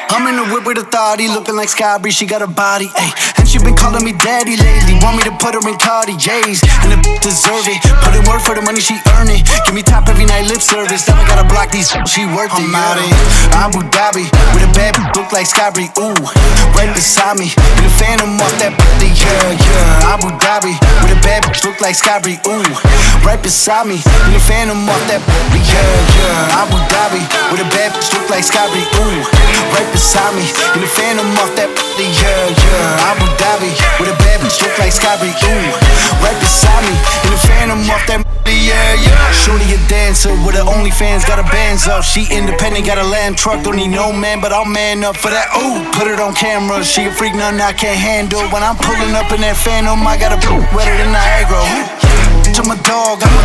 I'm in the whip with authority, looking like Sky Bree, she got a body, ayy. And she been calling me daddy lately, want me to put her in Cartiers, and the deserve it. Put in work for the money, she earn it. Give me top every night, lip service. Now I gotta block these, she worth it. I'm out in Abu Dhabi, with a bad look like Sky Bree, ooh. Right beside me, in the phantom off that body, yeah. Abu Dhabi, with a bad look like Sky Bree, ooh. Right beside me, in the phantom off that body, yeah. Abu Dhabi, with a bad look like Sky Bree, ooh. Right beside me, in the phantom off that body, yeah. Abu Dhabi, with a bad look like Sky Bree, ooh. Right beside me, in the phantom off that body, yeah. Shorty a dancer with her OnlyFans, got her bands up. She independent, got a lamb truck, don't need no man, but I'll man up for that. Ooh, put it on camera, she a freak, nothing I can't handle. When I'm pulling up in that phantom, I got a poop wetter than Niagara. To my dog, I'm